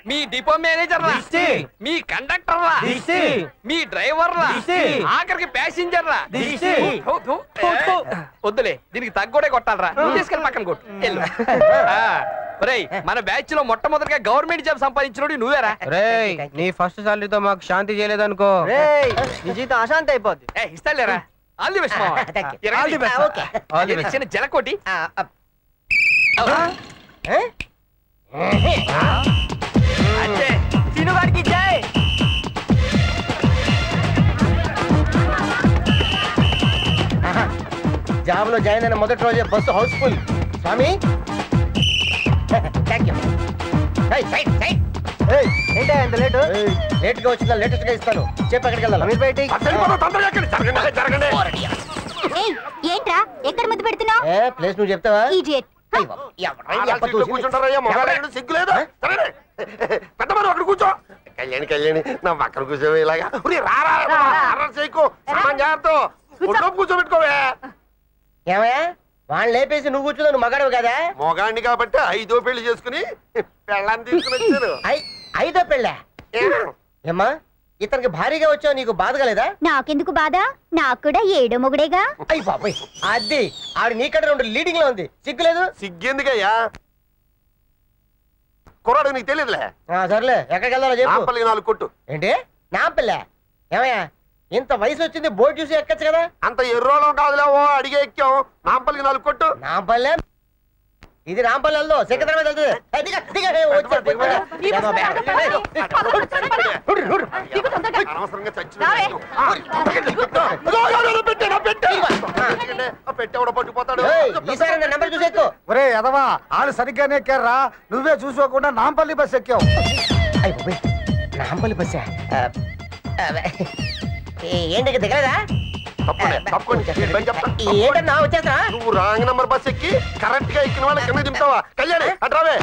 మీ depot manager రా, మీ conductor రా, మీ driver రా, ఆఖరికి ప్యాసింజర్ రా. వద్దులే, దీనికి తగ్గోడే కొట్టాలరా. తీసుకెళ్ళి పక్కన కొట్టు. మన బ్యాచ్ లో మొట్టమొదటిగా గవర్నమెంట్ జాబ్ సంపాదించినోడు నువ్వేరా. నీ ఫస్ట్ సాలరీతో మాకు శాంతి చేయలేదనుకో, నీ జీవితం అశాంతి అయిపోద్ది. ఇస్తాలేరా. ఆల్ ది బెస్ట్ చిన్న జలకోటి. అంటే సినుగాడికి జై. జాబ్ లో జాయిన్ అయిన మొదటి రోజే బస్సు హౌస్ఫుల్. స్వామి ఏంటా ఎంత లేటు? లేట్ గా వచ్చిందా లేటెస్ట్ గా ఇస్తాను. చెప్పి ఎక్కడికి వెళ్ళాలి? మీరు బయటికి ఏంట్రా ఎక్కడ ముద్దు పెడుతున్నావు? ప్లేస్ నువ్వు చెప్తావా? కూర్చో కళ్యాణి, కళ్యాణి నా పక్కన కూర్చోవే. ఇలాగా కూర్చోబెట్టుకోవే. ఏమయ్యా వాళ్ళు లేపేసి నువ్వు కూర్చున్నా? నువ్వు మగాడు కదా? మొగాడిని కాబట్టి 5వ పెళ్లి చేసుకుని పెళ్ళాన్ని తీసుకుని వచ్చారు. 5వ పెళ్ళా? ఏమ్మా ఇతనికి భారీగా వచ్చావు, నీకు బాధగా లేదా? నాకెందుకు బాధ, నాకు కూడా 7వ మొగుడేగా. అయ్యి బాబాయ్, అది ఆవిడ నీకంటే 2 లీడింగ్ లో ఉంది. సిగ్గులేదు? సిగ్గెందుకయ్యా, కుర్రాడు నీకు తెలియదులే. సర్లే ఎక్కడికి వెళ్దాలో చెప్పు. నాంపల్లికి 4 కొట్టు. ఏంటి నాంపల్లె? ఏమయ్యా ఇంత వయసు వచ్చింది, బోర్డు చూసి ఎక్కచ్చు కదా. అంత ఎర్రోళం కాదులేవో, అడిగే ఎక్కాం. నాంపల్లికి 4 కొట్టు. నాంపల్లె ఇది రాంపల్లి వెళ్దాం, సికింద్రాబాద్ వెళ్తుంది. ఈసారి నెంబర్ చూసి ఎక్కువ. ఒరే ఎదవా, వాళ్ళు సరిగ్గానే ఎక్కారా, నువ్వే చూసుకోకుండా నాంపల్లి బస్ ఎక్కావు. అయిపోయి నాంపల్లి బస్సా? ఏంటి దిగలేదా? ఏంటన్నా వచ్చేస్తా. నువ్వు రాంగ్ నంబర్ బస్ ఎక్కి కరెక్ట్ గా ఎక్కిన వాళ్ళ కింద దింపుతావా? కళ్యాణి అట్రావే.